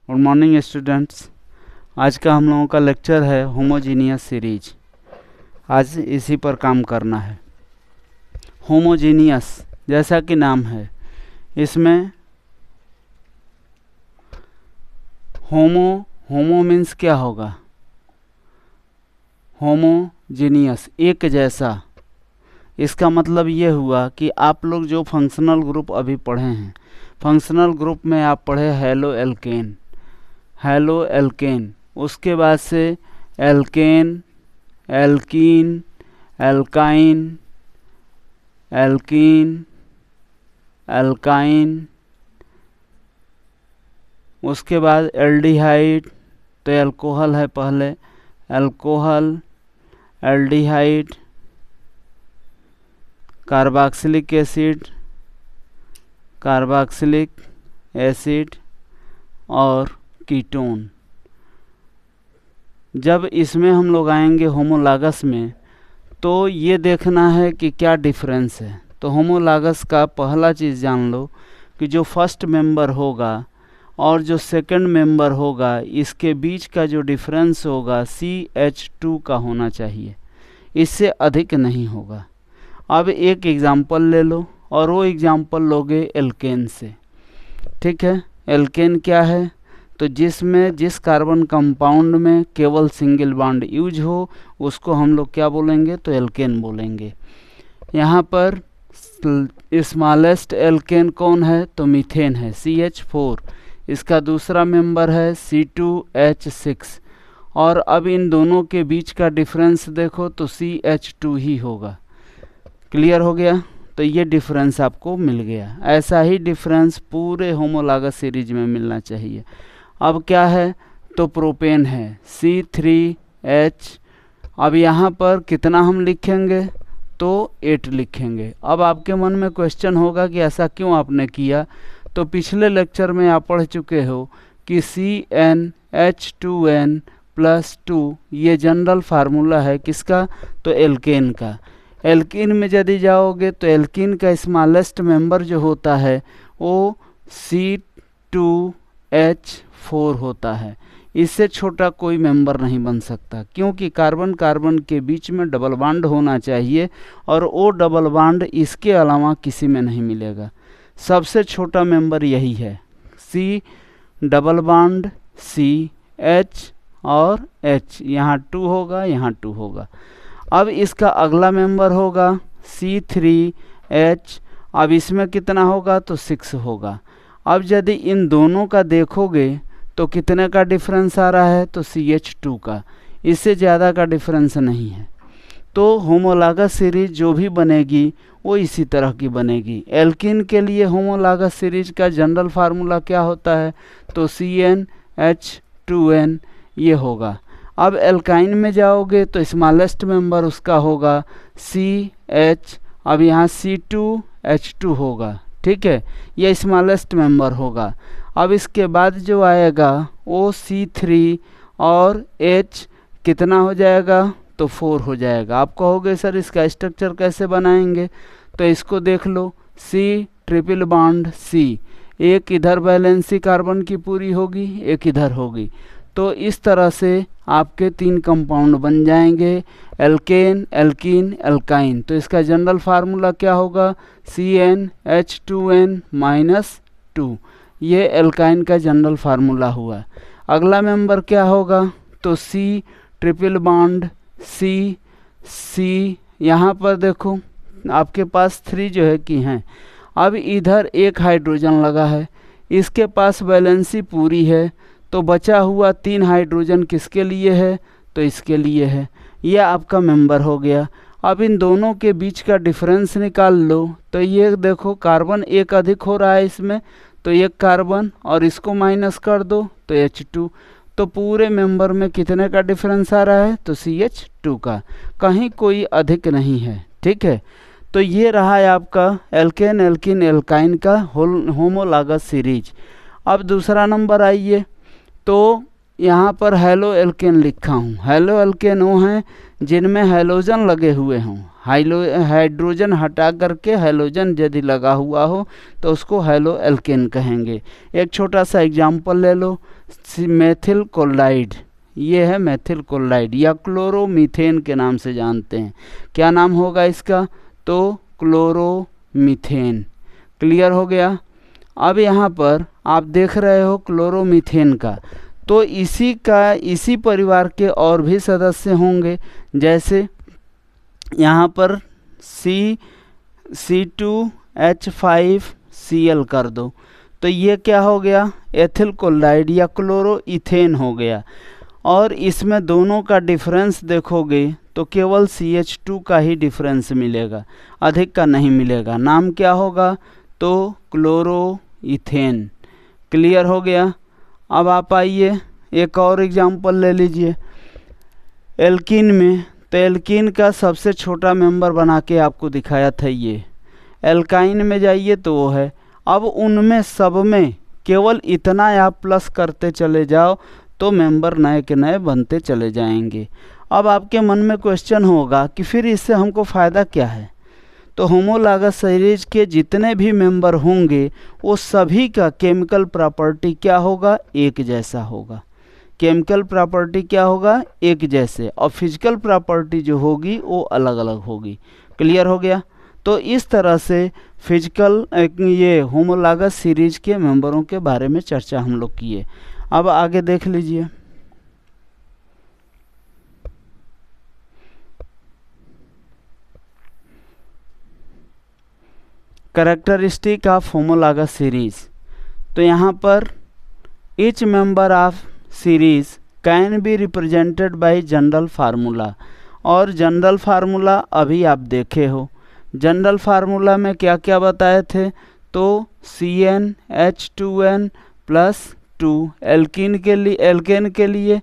Good morning students. आज का हम लोगों का लेक्चर है होमोजीनियस सीरीज। आज इसी पर काम करना है। होमोजीनियस जैसा कि नाम है, इसमें होमो मीन्स क्या होगा? होमोजीनियस, एक जैसा। इसका मतलब ये हुआ कि आप लोग जो फंक्शनल ग्रुप अभी पढ़े हैं, फंक्शनल ग्रुप में आप पढ़े हेलो एल्केन, उसके बाद से एल्केन, एल्कीन, एल्काइन, उसके बाद एल्डिहाइड, तो एल्कोहल है पहले, एल्कोहल, एल्डिहाइड, कार्बोक्सिलिक एसिड और कीटोन। जब इसमें हम लोग आएंगे होमोलॉगस में, तो ये देखना है कि क्या डिफरेंस है। तो होमोलॉगस का पहला चीज़ जान लो कि जो फर्स्ट मेंबर होगा और जो सेकंड मेंबर होगा, इसके बीच का जो डिफरेंस होगा CH2 का होना चाहिए, इससे अधिक नहीं होगा। अब एक एग्जाम्पल ले लो और वो एग्जाम्पल लोगे एल्केन से। ठीक है, एल्केन क्या है? तो जिस कार्बन कंपाउंड में केवल सिंगल बॉन्ड यूज हो, उसको हम लोग क्या बोलेंगे? तो एल्केन बोलेंगे। यहाँ पर स्मॉलेस्ट एल्केन कौन है? तो मीथेन है, CH4। इसका दूसरा मेंबर है C2H6। और अब इन दोनों के बीच का डिफरेंस देखो तो CH2 ही होगा। क्लियर हो गया? तो ये डिफरेंस आपको मिल गया। ऐसा ही डिफरेंस पूरे होमोलॉगस सीरीज में मिलना चाहिए। अब क्या है? तो प्रोपेन है, C3H। अब यहाँ पर कितना हम लिखेंगे? तो 8 लिखेंगे। अब आपके मन में क्वेश्चन होगा कि ऐसा क्यों आपने किया? तो पिछले लेक्चर में आप पढ़ चुके हो कि CnH2n+2 ये जनरल फार्मूला है किसका? तो एल्केन का। एल्कीन में यदि जाओगे तो एल्कीन का स्मॉलेस्ट मेंबर जो होता है वो C2H4 होता है। इससे छोटा कोई मेंबर नहीं बन सकता, क्योंकि कार्बन कार्बन के बीच में डबल बॉन्ड होना चाहिए और वो डबल बॉन्ड इसके अलावा किसी में नहीं मिलेगा। सबसे छोटा मेंबर यही है, C डबल बॉन्ड CH और H, यहाँ 2 होगा, यहाँ 2 होगा। अब इसका अगला मेंबर होगा C3H। अब इसमें कितना होगा? तो 6 होगा। अब यदि इन दोनों का देखोगे तो कितने का डिफरेंस आ रहा है? तो CH2 का। इससे ज़्यादा का डिफरेंस नहीं है। तो होमोलॉगस सीरीज जो भी बनेगी वो इसी तरह की बनेगी। एल्कीन के लिए होमोलॉगस सीरीज का जनरल फार्मूला क्या होता है? तो CnH2n ये होगा। अब एल्काइन में जाओगे तो स्मॉलेस्ट मेंबर उसका होगा CH। अब यहाँ C2H2 होगा। ठीक है, ये स्मॉलेस्ट मेंबर होगा। अब इसके बाद जो आएगा वो C3 और H कितना हो जाएगा? तो 4 हो जाएगा। आप कहोगे सर इसका स्ट्रक्चर कैसे बनाएंगे? तो इसको देख लो, C ट्रिपल बॉन्ड C, एक इधर वैलेंसी कार्बन की पूरी होगी, एक इधर होगी। तो इस तरह से आपके 3 कंपाउंड बन जाएंगे, एल्केन, एल्कीन, एल्काइन। तो इसका जनरल फार्मूला क्या होगा? CnH2n-2। ये एल्काइन का जनरल फार्मूला हुआ। अगला मेंबर क्या होगा? तो C ट्रिपल बॉन्ड C। यहाँ पर देखो आपके पास 3 जो है कि हैं। अब इधर एक हाइड्रोजन लगा है, इसके पास वैलेंसी पूरी है, तो बचा हुआ 3 हाइड्रोजन किसके लिए है? तो इसके लिए है। यह आपका मेंबर हो गया। अब इन दोनों के बीच का डिफरेंस निकाल लो। तो ये देखो कार्बन एक अधिक हो रहा है इसमें, तो एक कार्बन और इसको माइनस कर दो तो H2। तो पूरे मेंबर में कितने का डिफरेंस आ रहा है? तो CH2 का, कहीं कोई अधिक नहीं है। ठीक है, तो ये रहा है आपका एल्केन, एल्कीन, एल्काइन का होमोलॉगस सीरीज। अब दूसरा नंबर आइए। तो यहाँ पर हैलो एल्केन लिखा हूँ। हैलो एल्केन वो हैं जिनमें हैलोजन लगे हुए हों। हाइड्रोजन हटा करके हैलोजन यदि लगा हुआ हो तो उसको हैलो एल्केन कहेंगे। एक छोटा सा एग्जाम्पल ले लो, मेथिल क्लोराइड। ये है मेथिल क्लोराइड या क्लोरोमीथेन के नाम से जानते हैं। क्या नाम होगा इसका? तो क्लोरोमीथेन। क्लियर हो गया। अब यहाँ पर आप देख रहे हो क्लोरोमीथेन का, तो इसी परिवार के और भी सदस्य होंगे। जैसे यहाँ पर C2H5Cl कर दो तो ये क्या हो गया? एथिल क्लोराइड या क्लोरोइथेन हो गया। और इसमें दोनों का डिफरेंस देखोगे तो केवल CH2 का ही डिफरेंस मिलेगा, अधिक का नहीं मिलेगा। नाम क्या होगा? तो क्लोरोइथेन। क्लियर हो गया। अब आप आइए एक और एग्जाम्पल ले लीजिए एल्कीन में। तो एल्कीन का सबसे छोटा मेंबर बना के आपको दिखाया था ये। एल्काइन में जाइए तो वो है। अब उनमें सब में केवल इतना आप प्लस करते चले जाओ तो मेंबर नए के नए बनते चले जाएंगे। अब आपके मन में क्वेश्चन होगा कि फिर इससे हमको फ़ायदा क्या है? तो होमोलॉगस सीरीज के जितने भी मेंबर होंगे वो सभी का केमिकल प्रॉपर्टी क्या होगा? एक जैसा होगा। केमिकल प्रॉपर्टी क्या होगा? एक जैसे। और फिजिकल प्रॉपर्टी जो होगी वो अलग अलग होगी। क्लियर हो गया। तो इस तरह से फिजिकल ये होमोलॉगस सीरीज के मेंबरों के बारे में चर्चा हम लोग किए। अब आगे देख लीजिए। Characteristic of homologous series. तो यहाँ पर each member of series can be represented by general formula. और जनरल फार्मूला अभी आप देखे हो। जनरल फार्मूला में क्या क्या बताए थे? तो CnH2n + 2 एल्कीन के लिए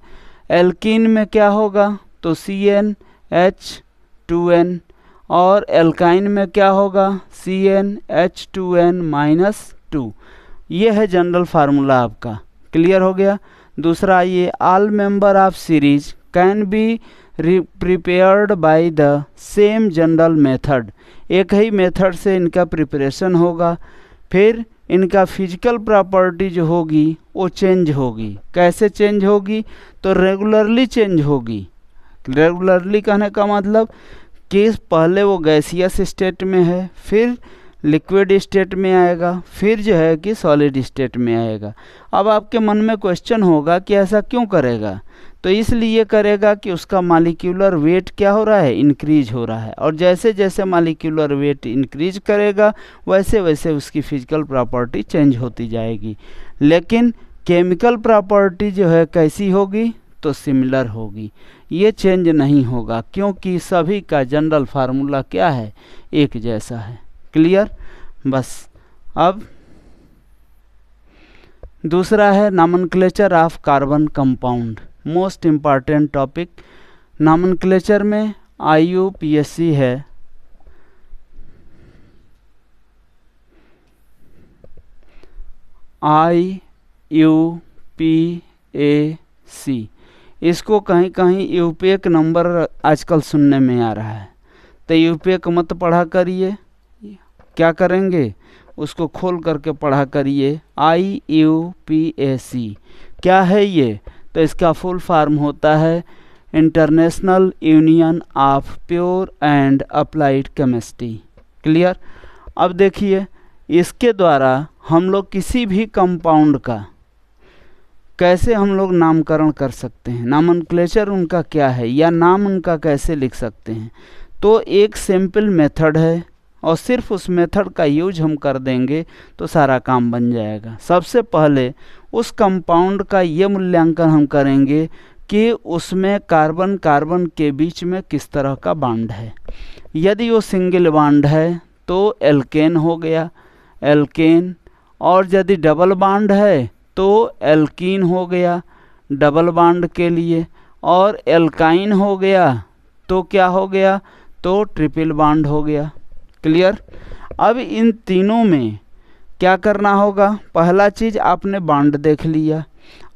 एल्कीन में क्या होगा? तो CnH2n। और एल्काइन में क्या होगा? CnH2n - 2। ये है जनरल फार्मूला आपका। क्लियर हो गया। दूसरा ये all member of series can be prepared by the same general method. एक ही मेथड से इनका प्रिपरेशन होगा। फिर इनका फिजिकल प्रॉपर्टी जो होगी वो चेंज होगी। कैसे चेंज होगी? तो रेगुलरली चेंज होगी। रेगुलरली कहने का मतलब कि पहले वो गैसियस स्टेट में है, फिर लिक्विड स्टेट में आएगा, फिर जो है कि सॉलिड स्टेट में आएगा। अब आपके मन में क्वेश्चन होगा कि ऐसा क्यों करेगा? तो इसलिए करेगा कि उसका मॉलिक्यूलर वेट क्या हो रहा है? इंक्रीज हो रहा है। और जैसे जैसे मॉलिक्यूलर वेट इंक्रीज करेगा वैसे वैसे उसकी फिजिकल प्रॉपर्टी चेंज होती जाएगी। लेकिन केमिकल प्रॉपर्टी जो है कैसी होगी? तो सिमिलर होगी। ये चेंज नहीं होगा क्योंकि सभी का जनरल फार्मूला क्या है? एक जैसा है। क्लियर। बस अब दूसरा है nomenclature of carbon compound. Most important topic. Nomenclature में IUPAC है। IUPAC। इसको कहीं कहीं यूपेक नंबर आजकल सुनने में आ रहा है। तो यूपेक मत पढ़ा करिए। क्या करेंगे? उसको खोल करके पढ़ा करिए। IUPAC क्या है ये? तो इसका फुल फॉर्म होता है international union of pure and applied chemistry. Clear. अब देखिए इसके द्वारा हम लोग किसी भी कंपाउंड का कैसे हम लोग नामकरण कर सकते हैं, नॉमेनक्लेचर उनका क्या है या नाम उनका कैसे लिख सकते हैं। तो एक सिंपल मेथड है और सिर्फ उस मेथड का यूज हम कर देंगे तो सारा काम बन जाएगा। सबसे पहले उस कंपाउंड का ये मूल्यांकन हम करेंगे कि उसमें कार्बन कार्बन के बीच में किस तरह का बॉन्ड है। यदि वो सिंगल बॉन्ड है तो एल्केन हो गया, एल्केन। और यदि डबल बॉन्ड है तो एल्कीन हो गया डबल बॉन्ड के लिए। और एल्काइन हो गया तो क्या हो गया? तो ट्रिपल बॉन्ड हो गया। क्लियर। अब इन तीनों में क्या करना होगा? पहला चीज़ आपने बॉन्ड देख लिया।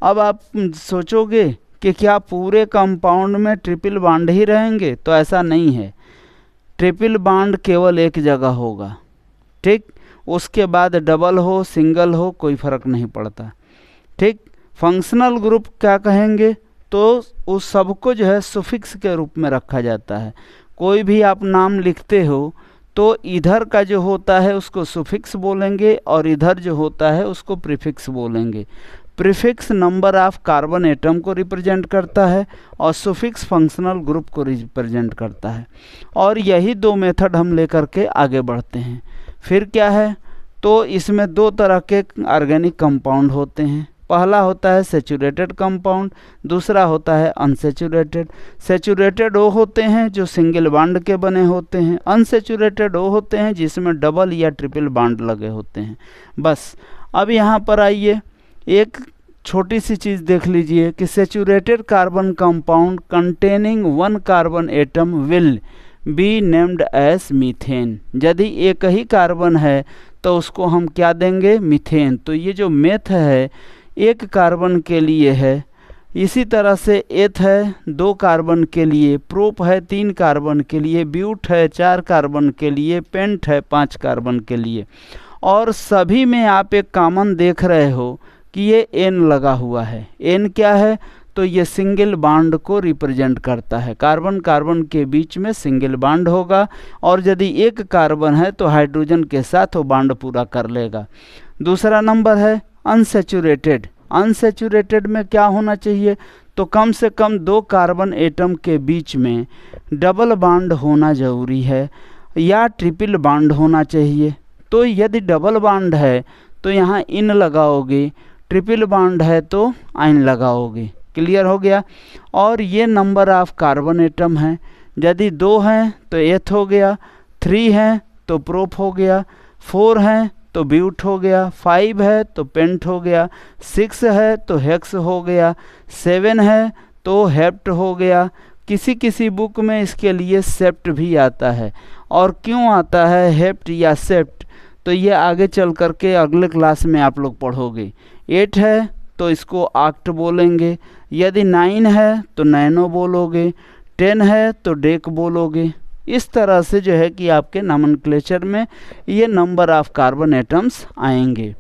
अब आप सोचोगे कि क्या पूरे कंपाउंड में ट्रिपल बॉन्ड ही रहेंगे, तो ऐसा नहीं है। ट्रिपल बॉन्ड केवल एक जगह होगा, ठीक। उसके बाद डबल हो सिंगल हो कोई फ़र्क नहीं पड़ता, ठीक। फंक्शनल ग्रुप क्या कहेंगे, तो उस सबको जो है सुफिक्स के रूप में रखा जाता है। कोई भी आप नाम लिखते हो तो इधर का जो होता है उसको सुफिक्स बोलेंगे और इधर जो होता है उसको प्रीफिक्स बोलेंगे। Prefix number of carbon atom को रिप्रेजेंट करता है और सुफिक्स फंक्शनल ग्रुप को रिप्रेजेंट करता है। और यही दो मेथड हम लेकर के आगे बढ़ते हैं। फिर क्या है, तो इसमें दो तरह के ऑर्गेनिक कंपाउंड होते हैं। पहला होता है सेचुरेटेड कंपाउंड, दूसरा होता है अनसेचुरेटेड। सेचुरेटेड वो होते हैं जो सिंगल बॉन्ड के बने होते हैं, अनसेचुरेटेड वो होते हैं जिसमें डबल या ट्रिपल बॉन्ड लगे होते हैं। बस अब यहाँ पर आइए, एक छोटी सी चीज़ देख लीजिए कि saturated carbon compound containing one carbon atom will be named as methane. यदि एक ही कार्बन है तो उसको हम क्या देंगे, मीथेन। तो ये जो मेथ है एक कार्बन के लिए है, इसी तरह से एथ है 2 कार्बन के लिए, प्रोप है 3 कार्बन के लिए, ब्यूट है 4 कार्बन के लिए, पेंट है 5 कार्बन के लिए। और सभी में आप एक कॉमन देख रहे हो कि ये एन लगा हुआ है। एन क्या है, तो ये सिंगल बॉन्ड को रिप्रेजेंट करता है। कार्बन कार्बन के बीच में सिंगल बॉन्ड होगा और यदि एक कार्बन है तो हाइड्रोजन के साथ वो बॉन्ड पूरा कर लेगा। दूसरा नंबर है अनसेचुरेटेड। अनसेचुरेटेड में क्या होना चाहिए, तो कम से कम 2 कार्बन एटम के बीच में डबल बॉन्ड होना ज़रूरी है या ट्रिपल बॉन्ड होना चाहिए। तो यदि डबल बॉन्ड है तो यहाँ इन लगाओगे, ट्रिपल बॉन्ड है तो आइन लगाओगे। क्लियर हो गया। और ये नंबर ऑफ कार्बन एटम हैं, यदि 2 हैं तो एथ हो गया, 3 हैं तो प्रोप हो गया, 4 हैं तो ब्यूट हो गया, 5 है तो पेंट हो गया, 6 है तो हेक्स हो गया, 7 है तो हेप्ट हो गया। किसी किसी बुक में इसके लिए सेप्ट भी आता है। और क्यों आता है हेप्ट या सेप्ट, तो ये आगे चल करके अगले क्लास में आप लोग पढ़ोगे। 8 है तो इसको आक्ट बोलेंगे, यदि 9 है तो नैनो बोलोगे, 10 है तो डेक बोलोगे। इस तरह से जो है कि आपके नॉमेनक्लेचर में ये नंबर ऑफ कार्बन एटम्स आएंगे।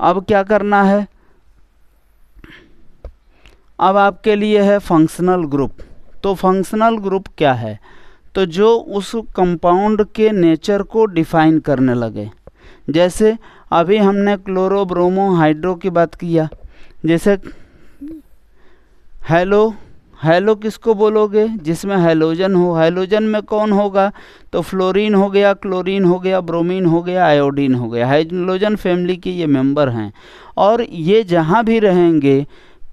अब क्या करना है, अब आपके लिए है फंक्शनल ग्रुप। तो फंक्शनल ग्रुप क्या है, तो जो उस कंपाउंड के नेचर को डिफाइन करने लगे। जैसे अभी हमने क्लोरो ब्रोमो हाइड्रो की बात किया, जैसे हेलो, हेलो किसको बोलोगे, जिसमें हैलोजन हो। हैलोजन में कौन होगा, तो फ्लोरीन हो गया, क्लोरीन हो गया, ब्रोमीन हो गया, आयोडीन हो गया। हैलोजन फैमिली के ये मेंबर हैं और ये जहाँ भी रहेंगे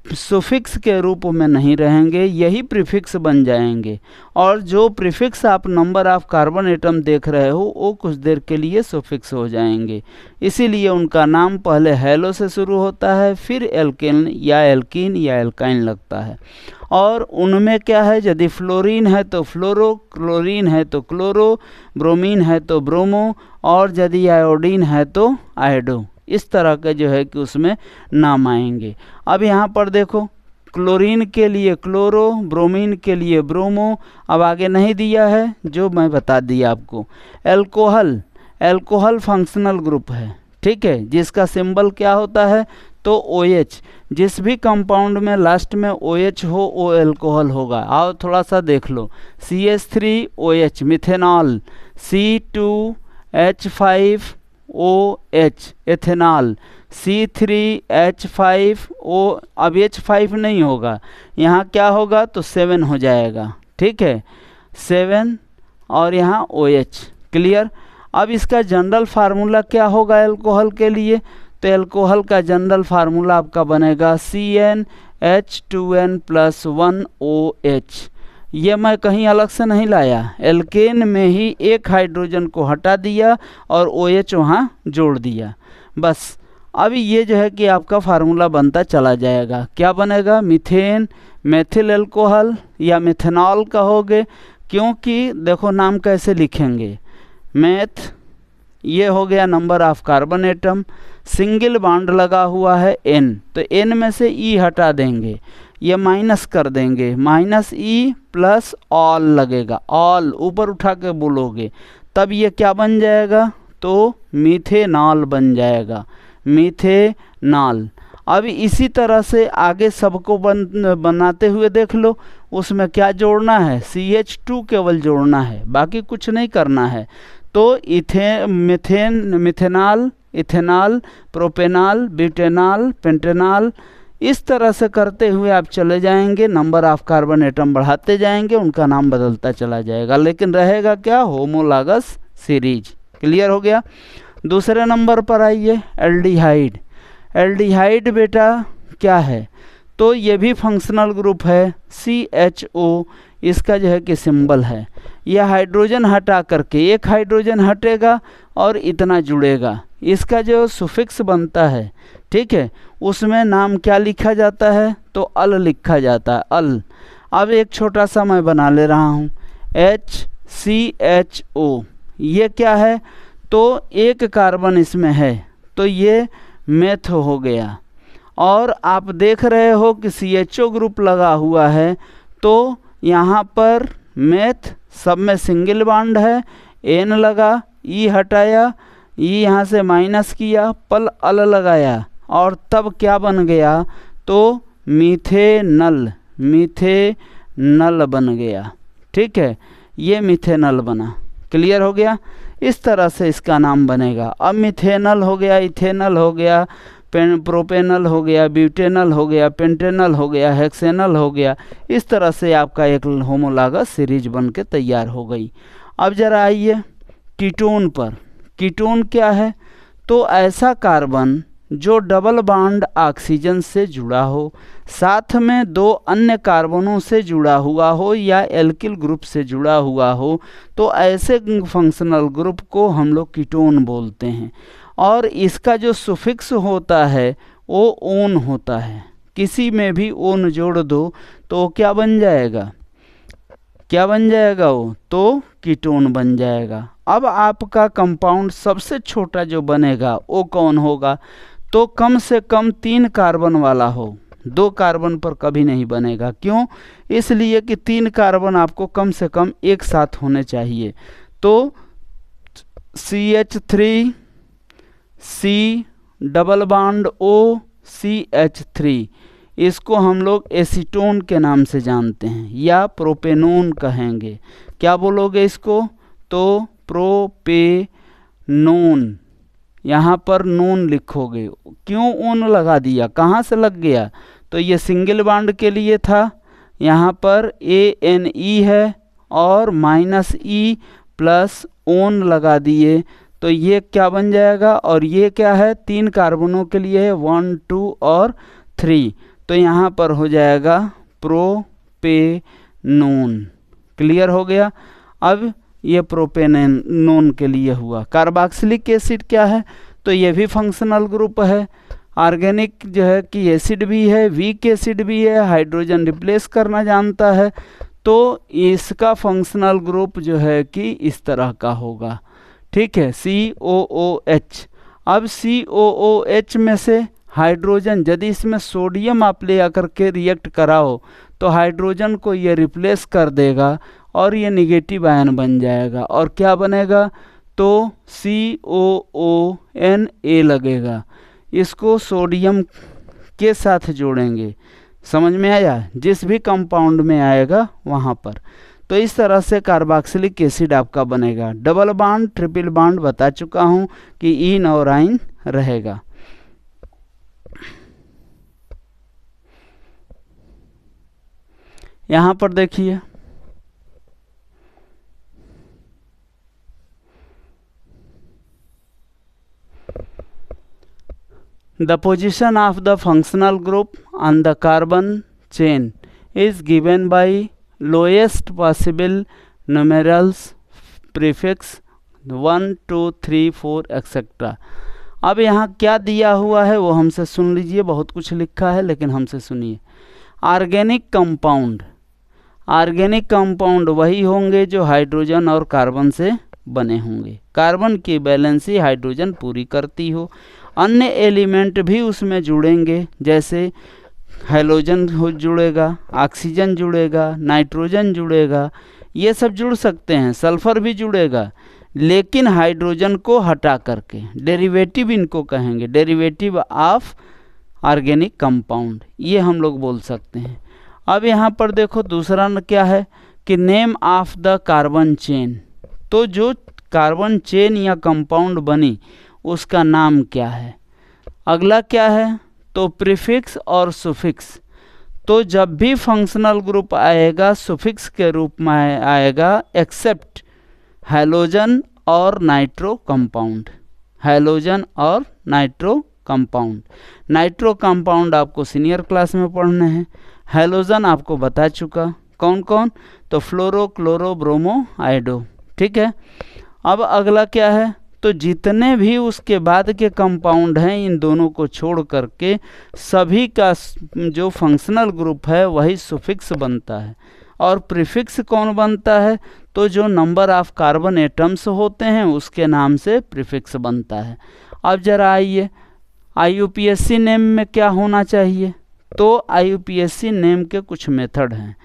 सुफिक्स के रूप में नहीं रहेंगे, यही प्रीफिक्स बन जाएंगे। और जो प्रीफिक्स आप नंबर ऑफ कार्बन एटम देख रहे हो वो कुछ देर के लिए सुफिक्स हो जाएंगे। इसीलिए उनका नाम पहले हेलो से शुरू होता है, फिर एल्केन या एल्कीन या एल्काइन लगता है। और उनमें क्या है, यदि फ्लोरीन है तो फ्लोरो, क्लोरीन है तो क्लोरो, ब्रोमीन है तो ब्रोमो, और यदि आयोडीन है तो आयोडो। इस तरह के जो है कि उसमें नाम आएंगे। अब यहाँ पर देखो, क्लोरीन के लिए क्लोरो, ब्रोमीन के लिए ब्रोमो। अब आगे नहीं दिया है, जो मैं बता दिया आपको। एल्कोहल, एल्कोहल फंक्शनल ग्रुप है, ठीक है, जिसका सिंबल क्या होता है, तो OH। जिस भी कंपाउंड में लास्ट में OH हो वो एल्कोहल होगा। आओ थोड़ा सा देख लो, CH3OH methanol, C2H5OH ethanol, C3H5O। अब H5 नहीं होगा, यहाँ क्या होगा, तो 7 हो जाएगा, ठीक है, 7 और यहाँ OH। क्लियर। अब इसका जनरल फार्मूला क्या होगा एल्कोहल के लिए, तो एल्कोहल का जनरल फार्मूला आपका बनेगा CnH2n+1OH। ये मैं कहीं अलग से नहीं लाया, एल्केन में ही एक हाइड्रोजन को हटा दिया और OH वहाँ जोड़ दिया। बस अब ये जो है कि आपका फार्मूला बनता चला जाएगा। क्या बनेगा, मीथेन, मेथिल एल्कोहल या मिथेनॉल कहोगे, क्योंकि देखो नाम कैसे लिखेंगे, मेथ ये हो गया number of carbon atom. Single bond लगा हुआ है N, तो N में से E हटा देंगे, ये माइनस कर देंगे, माइनस E प्लस ऑल लगेगा, ऑल ऊपर उठा के बोलोगे तब ये क्या बन जाएगा, तो मीथेनॉल बन जाएगा, मीथेनॉल। अब इसी तरह से आगे सबको बनाते हुए देख लो, उसमें क्या जोड़ना है, CH2 केवल जोड़ना है, बाकी कुछ नहीं करना है। तो methanol, ethanol, propanol, butanol, pentanol, इस तरह से करते हुए आप चले जाएंगे, नंबर ऑफ कार्बन एटम बढ़ाते जाएंगे, उनका नाम बदलता चला जाएगा, लेकिन रहेगा क्या, होमोलॉगस सीरीज। क्लियर हो गया। दूसरे नंबर पर आइए, एल्डिहाइड। एल्डिहाइड बेटा क्या है, तो ये भी फंक्शनल ग्रुप है, CHO इसका जो है कि सिंबल है। यह हाइड्रोजन हटा करके एक हाइड्रोजन हटेगा और इतना जुड़ेगा, इसका जो सुफिक्स बनता है, ठीक है, उसमें नाम क्या लिखा जाता है, तो अल लिखा जाता है, अल। अब एक छोटा सा मैं बना ले रहा हूँ, HCHO, ये क्या है, तो एक कार्बन इसमें है, तो ये मेथ हो गया। और आप देख रहे हो कि CHO ग्रुप लगा हुआ है, तो यहाँ पर मेथ, सब में सिंगल बॉन्ड है, N लगा, E हटाया, E यहाँ से माइनस किया, पल अल लगाया, और तब क्या बन गया, तो मीथेनल, मीथेनल बन गया। ठीक है, ये मीथेनल बना। क्लियर हो गया। इस तरह से इसका नाम बनेगा। अब मीथेनल हो गया, इथेनल हो गया, प्रोपेनल हो गया, ब्यूटेनल हो गया, पेंटेनल हो गया, हेक्सेनल हो गया। इस तरह से आपका एक होमोलॉगस सीरीज बन के तैयार हो गई। अब जरा आइए कीटोन पर। कीटोन क्या है, तो ऐसा कार्बन जो डबल बॉन्ड ऑक्सीजन से जुड़ा हो, साथ में दो अन्य कार्बनों से जुड़ा हुआ हो या एल्किल ग्रुप से जुड़ा हुआ हो, तो ऐसे फंक्शनल ग्रुप को हम लोग कीटोन बोलते हैं। और इसका जो सुफिक्स होता है वो ओन होता है। किसी में भी ओन जोड़ दो तो क्या बन जाएगा, क्या बन जाएगा वो, तो कीटोन बन जाएगा। अब आपका कंपाउंड सबसे छोटा जो बनेगा वो कौन होगा, तो कम से कम 3 कार्बन वाला हो, 2 कार्बन पर कभी नहीं बनेगा। क्यों, इसलिए कि 3 कार्बन आपको कम से कम एक साथ होने चाहिए। तो CH3 C double bond O CH3, इसको हम लोग एसीटोन के नाम से जानते हैं या प्रोपेनोन कहेंगे। क्या बोलोगे इसको, तो प्रोपेनोन, यहाँ पर नोन लिखोगे। क्यों ओन लगा दिया, कहाँ से लग गया, तो ये सिंगल बॉन्ड के लिए था, यहाँ पर ANE है और -E प्लस ओन लगा दिए, तो ये क्या बन जाएगा। और ये क्या है, 3 कार्बनों के लिए है, 1 2 और 3, तो यहाँ पर हो जाएगा प्रोपेनोन। क्लियर हो गया। अब ये प्रोपेनोन के लिए हुआ। कार्बोक्सिलिक एसिड क्या है, तो ये भी फंक्शनल ग्रुप है। ऑर्गेनिक जो है कि एसिड भी है, वीक एसिड भी है, हाइड्रोजन रिप्लेस करना जानता है, तो इसका फंक्शनल ग्रुप जो है कि इस तरह का होगा। ठीक है, COOH। अब COOH में से हाइड्रोजन, यदि इसमें सोडियम आप ले आकर के रिएक्ट कराओ तो हाइड्रोजन को ये रिप्लेस कर देगा और ये निगेटिव आयन बन जाएगा। और क्या बनेगा, तो COONA लगेगा। इसको सोडियम के साथ जोड़ेंगे। समझ में आया, जिस भी कंपाउंड में आएगा वहाँ पर। तो इस तरह से कार्बोक्सिलिक एसिड आपका बनेगा। डबल बॉन्ड, ट्रिपल बॉन्ड बता चुका हूँ कि इन और आइन रहेगा। यहाँ पर देखिए, the position of the functional group on the carbon chain is given by lowest possible numerals prefix 1 2 3 4 etc. अब यहाँ क्या दिया हुआ है वो हमसे सुन लीजिए। बहुत कुछ लिखा है लेकिन हमसे सुनिए। ऑर्गेनिक कंपाउंड, ऑर्गेनिक कंपाउंड वही होंगे जो हाइड्रोजन और कार्बन से बने होंगे। कार्बन की वैलेंसी हाइड्रोजन पूरी करती हो। अन्य एलिमेंट भी उसमें जुड़ेंगे, जैसे हैलोजन जुड़ेगा, ऑक्सीजन जुड़ेगा, नाइट्रोजन जुड़ेगा, ये सब जुड़ सकते हैं, सल्फर भी जुड़ेगा, लेकिन हाइड्रोजन को हटा करके। डेरिवेटिव इनको कहेंगे, डेरिवेटिव ऑफ ऑर्गेनिक कंपाउंड, ये हम लोग बोल सकते हैं। अब यहाँ पर देखो दूसरा क्या है कि name of the carbon chain, तो जो कार्बन चेन या कंपाउंड बनी उसका नाम क्या है। अगला क्या है, तो प्रीफिक्स और सुफिक्स, तो जब भी फंक्शनल ग्रुप आएगा सुफिक्स के रूप में आएगा, एक्सेप्ट हैलोजन और नाइट्रो कंपाउंड, हैलोजन और नाइट्रो कंपाउंड। नाइट्रो कंपाउंड आपको सीनियर क्लास में पढ़ने हैं, हैलोजन आपको बता चुका कौन कौन, तो फ्लोरो, क्लोरो, ब्रोमो, आइडो, ठीक है। अब अगला क्या है, तो जितने भी उसके बाद के कंपाउंड हैं इन दोनों को छोड़ करके सभी का जो फंक्शनल ग्रुप है वही सुफिक्स बनता है। और प्रीफिक्स कौन बनता है, तो जो नंबर ऑफ कार्बन एटम्स होते हैं उसके नाम से प्रीफिक्स बनता है। अब जरा आइए IUPAC नेम में क्या होना चाहिए, तो IUPAC नेम के कुछ मेथड हैं,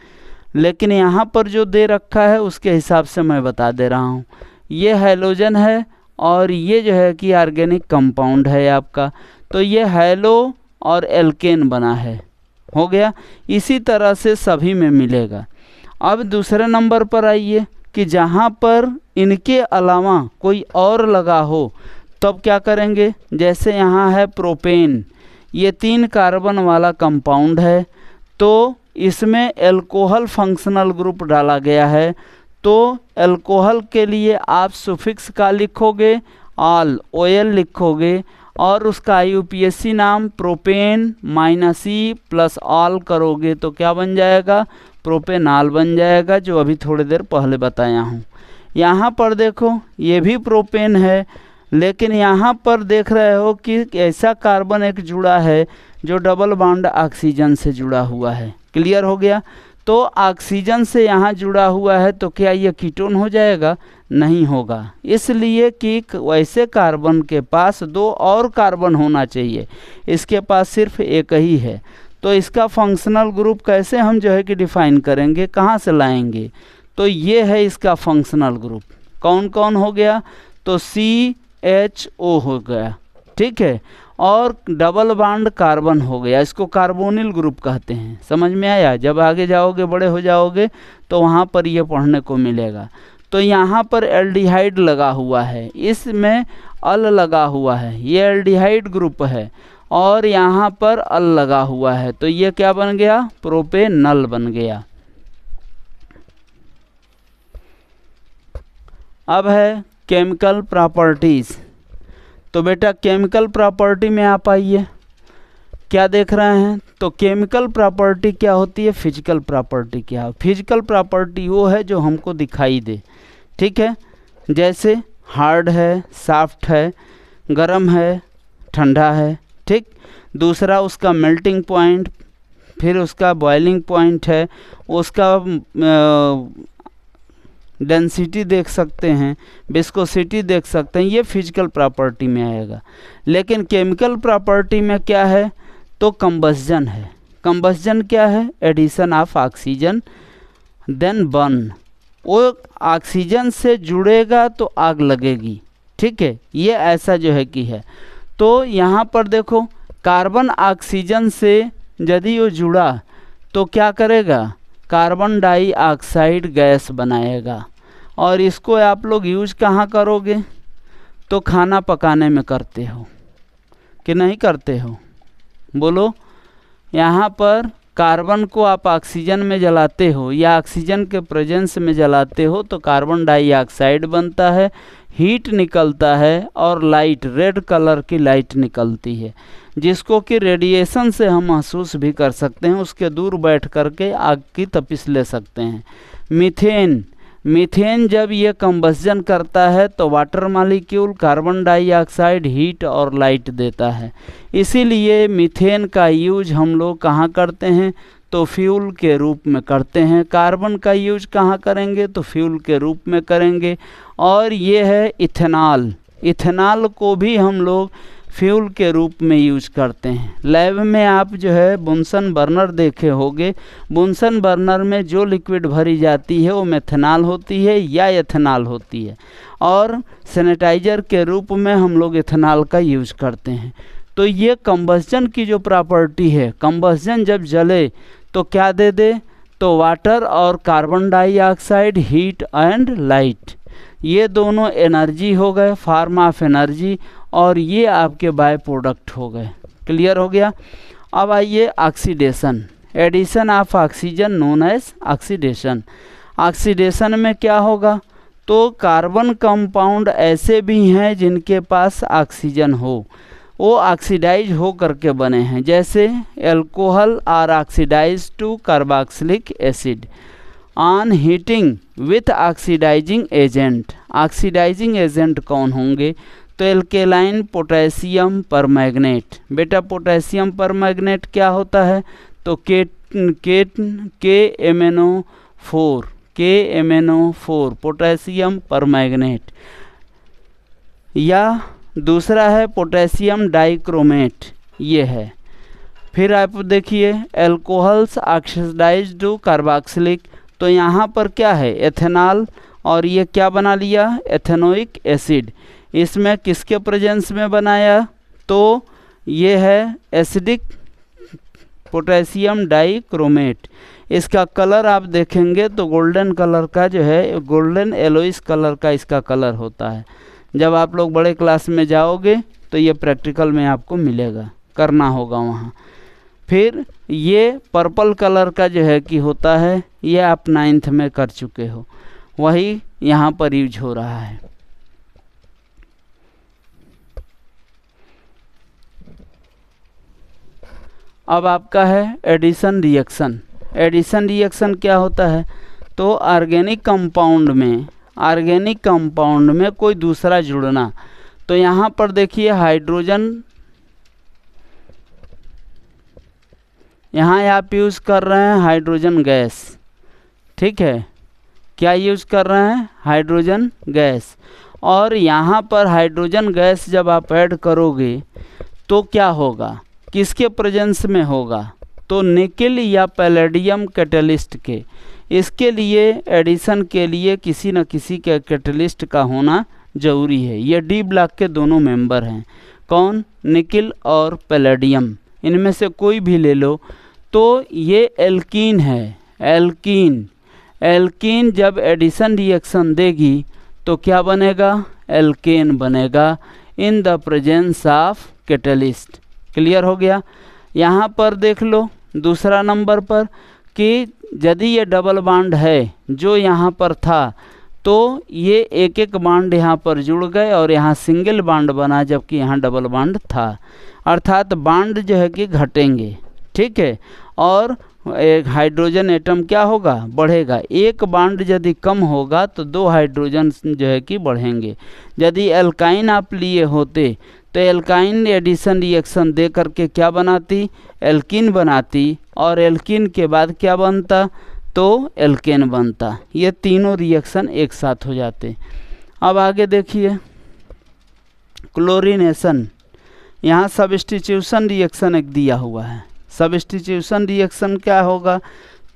लेकिन यहाँ पर जो दे रखा है उसके हिसाब से मैं बता दे रहा हूँ। ये हैलोजन है और ये जो है कि ऑर्गेनिक कंपाउंड है आपका, तो ये हैलो और एल्केन बना है, हो गया। इसी तरह से सभी में मिलेगा। अब दूसरे नंबर पर आइए कि जहाँ पर इनके अलावा कोई और लगा हो तब क्या करेंगे, जैसे यहाँ है प्रोपेन, ये 3 कार्बन वाला कंपाउंड है, तो इसमें एल्कोहल फंक्शनल ग्रुप डाला गया है, तो एल्कोहल के लिए आप सुफिक्स का लिखोगे ऑल, OL लिखोगे और उसका IUPAC नाम प्रोपेन -E प्लस ऑल करोगे तो क्या बन जाएगा, प्रोपेनॉल बन जाएगा, जो अभी थोड़ी देर पहले बताया हूँ। यहाँ पर देखो ये भी प्रोपेन है, लेकिन यहाँ पर देख रहे हो कि ऐसा कार्बन एक जुड़ा है जो डबल बॉन्ड ऑक्सीजन से जुड़ा हुआ है। क्लियर हो गया। तो ऑक्सीजन से यहाँ जुड़ा हुआ है तो क्या ये कीटोन हो जाएगा, नहीं होगा, इसलिए कि वैसे कार्बन के पास 2 और कार्बन होना चाहिए, इसके पास सिर्फ एक ही है। तो इसका फंक्शनल ग्रुप कैसे हम जो है कि डिफाइन करेंगे, कहाँ से लाएंगे, तो ये है इसका फंक्शनल ग्रुप। कौन कौन हो गया, तो CHO हो गया, ठीक है, और डबल बॉन्ड कार्बन हो गया, इसको कार्बोनिल ग्रुप कहते हैं। समझ में आया, जब आगे जाओगे बड़े हो जाओगे तो वहाँ पर ये पढ़ने को मिलेगा। तो यहाँ पर एल्डिहाइड लगा हुआ है, इसमें अल लगा हुआ है, ये एल्डिहाइड ग्रुप है, और यहाँ पर अल लगा हुआ है, तो ये क्या बन गया, प्रोपेनल बन गया। अब है केमिकल प्रॉपर्टीज़, तो बेटा केमिकल प्रॉपर्टी में आप आइए, क्या देख रहे हैं, तो केमिकल प्रॉपर्टी क्या होती है, फिजिकल प्रॉपर्टी क्या है। फिजिकल प्रॉपर्टी वो है जो हमको दिखाई दे, ठीक है, जैसे हार्ड है, सॉफ्ट है, गर्म है, ठंडा है, ठीक। दूसरा उसका मेल्टिंग पॉइंट, फिर उसका बॉइलिंग पॉइंट है, उसका डेंसिटी देख सकते हैं, विस्कोसिटी देख सकते हैं, ये फिजिकल प्रॉपर्टी में आएगा। लेकिन केमिकल प्रॉपर्टी में क्या है, तो कंबस्जन है। कंबस्जन क्या है, addition of oxygen then burn, वो ऑक्सीजन से जुड़ेगा तो आग लगेगी, ठीक है, ये ऐसा जो है कि है। तो यहाँ पर देखो कार्बन ऑक्सीजन से यदि वो जुड़ा तो क्या करेगा, कार्बन डाइऑक्साइड गैस बनाएगा, और इसको आप लोग यूज कहाँ करोगे, तो खाना पकाने में करते हो कि नहीं करते हो, बोलो। यहाँ पर कार्बन को आप ऑक्सीजन में जलाते हो या ऑक्सीजन के प्रेजेंस में जलाते हो तो कार्बन डाइऑक्साइड बनता है, हीट निकलता है और लाइट, रेड कलर की लाइट निकलती है, जिसको कि रेडिएशन से हम महसूस भी कर सकते हैं, उसके दूर बैठ करके आग की तपिश ले सकते हैं। मीथेन, मीथेन जब ये कंबस्जन करता है तो water molecule carbon dioxide heat और लाइट देता है, इसीलिए मीथेन का यूज हम लोग कहाँ करते हैं, तो फ्यूल के रूप में करते हैं। कार्बन का यूज कहाँ करेंगे? तो फ्यूल के रूप में करेंगे। और ये है इथेनॉल। इथेनॉल को भी हम लोग फ्यूल के रूप में यूज करते हैं। लैब में आप जो है बुनसन बर्नर देखे होंगे। बुनसन बर्नर में जो लिक्विड भरी जाती है वो मेथनॉल होती है या एथेनॉल होती है, और सैनिटाइजर के रूप में हम लोग एथेनॉल का यूज करते हैं। तो ये कंबस्जन की जो प्रॉपर्टी है, कंबस्जन जब जले तो क्या दे दे? तो वाटर और carbon dioxide, heat and light, ये दोनों एनर्जी हो गए, फॉर्म ऑफ एनर्जी, और ये आपके बाय प्रोडक्ट हो गए। क्लियर हो गया? अब आइए oxidation, addition of oxygen known as oxidation. Oxidation में क्या होगा? तो कार्बन कंपाउंड ऐसे भी हैं जिनके पास ऑक्सीजन हो, वो ऑक्सीडाइज हो करके बने हैं, जैसे alcohol are oxidised to carboxylic acid on heating with oxidising agent. Oxidising agent कौन होंगे? तो एल्केलाइन पोटेशियम परमैंगनेट। बेटा पोटेशियम परमैंगनेट क्या होता है? तो KMnO4 पोटेशियम परमैंगनेट। या दूसरा है पोटेशियम डाइक्रोमेट, ये है। फिर आप देखिए एल्कोहल्स ऑक्सीडाइज्ड टू कार्बोक्सिलिक, तो यहाँ पर क्या है? एथेनॉल, और ये क्या बना लिया? Ethanoic acid. इसमें किसके प्रेजेंस में बनाया? तो ये है एसिडिक पोटेशियम डाइक्रोमेट। इसका कलर आप देखेंगे तो गोल्डन कलर का जो है, गोल्डन येलोइश कलर का इसका कलर होता है। जब आप लोग बड़े क्लास में जाओगे तो ये प्रैक्टिकल में आपको मिलेगा, करना होगा वहाँ। फिर ये पर्पल कलर का जो है कि होता है, ये आप 9th में कर चुके हो, वही यहाँ पर यूज हो रहा है। अब आपका है एडिशन रिएक्शन। एडिशन रिएक्शन क्या होता है? तो ऑर्गेनिक कंपाउंड में कोई दूसरा जुड़ना। तो यहाँ पर देखिए हाइड्रोजन, यहाँ आप यूज़ कर रहे हैं हाइड्रोजन गैस, ठीक है? क्या यूज़ कर रहे हैं? Hydrogen gas. और यहाँ पर हाइड्रोजन गैस जब आप ऐड करोगे तो क्या होगा? किसके प्रेजेंस में होगा? तो निकेल या पैलेडियम कैटलिस्ट के। इसके लिए एडिशन के लिए किसी न किसी के कैटलिस्ट का होना जरूरी है। ये डी ब्लॉक के दोनों मेंबर हैं। कौन? निकेल और पैलेडियम, इनमें से कोई भी ले लो। तो ये एल्कीन है, एल्कीन जब एडिशन रिएक्शन देगी तो क्या बनेगा? एल्केन बनेगा in the presence of catalyst. Clear हो गया? यहाँ पर देख लो दूसरा नंबर पर कि यदि ये डबल बॉन्ड है जो यहाँ पर था, तो ये एक एक बॉन्ड यहाँ पर जुड़ गए और यहाँ सिंगल बॉन्ड बना, जबकि यहाँ डबल बॉन्ड था। अर्थात बॉन्ड जो है कि घटेंगे, ठीक है? और एक हाइड्रोजन एटम क्या होगा? बढ़ेगा। एक बॉन्ड यदि कम होगा तो 2 हाइड्रोजन जो है कि बढ़ेंगे। यदि एल्काइन आप लिए होते तो एल्काइन एडिशन रिएक्शन दे करके क्या बनाती? एल्कीन बनाती, और एल्कीन के बाद क्या बनता? तो एल्केन बनता। ये तीनों रिएक्शन एक साथ हो जाते। अब आगे देखिए क्लोरीनेशन। यहाँ सब्स्टिट्यूशन रिएक्शन एक दिया हुआ है। सब्स्टिट्यूशन रिएक्शन क्या होगा?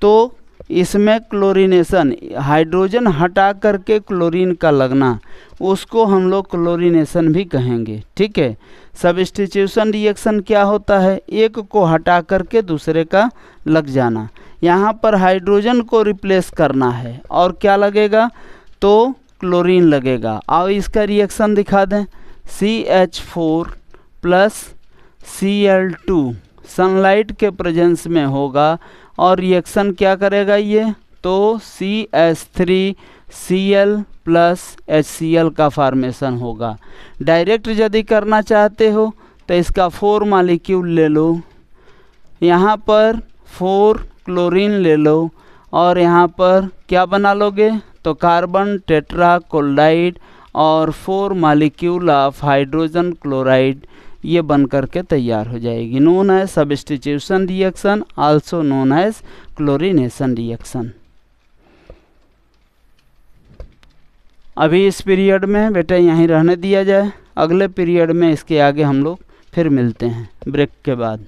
तो इसमें क्लोरीनेशन, हाइड्रोजन हटा करके क्लोरीन का लगना, उसको हम लोग क्लोरीनेशन भी कहेंगे, ठीक है? सब्स्टिट्यूशन रिएक्शन क्या होता है? एक को हटा करके दूसरे का लग जाना। यहाँ पर हाइड्रोजन को रिप्लेस करना है और क्या लगेगा? तो क्लोरीन लगेगा। और इसका रिएक्शन दिखा दें। CH4 प्लस Cl2 सनलाइट के प्रेजेंस में होगा और रिएक्शन क्या करेगा ये? तो CH3Cl प्लस HCl का फॉर्मेशन होगा। डायरेक्ट यदि करना चाहते हो तो इसका 4 मॉलिक्यूल ले लो, यहाँ पर 4 क्लोरीन ले लो, और यहाँ पर क्या बना लोगे? तो कार्बन टेट्रा क्लोराइड और 4 मॉलिक्यूल ऑफ हाइड्रोजन क्लोराइड, ये बन करके तैयार हो जाएगी, known as substitution reaction, also known as chlorination reaction. अभी इस पीरियड में बेटा यहीं रहने दिया जाए, अगले पीरियड में इसके आगे हम लोग फिर मिलते हैं ब्रेक के बाद।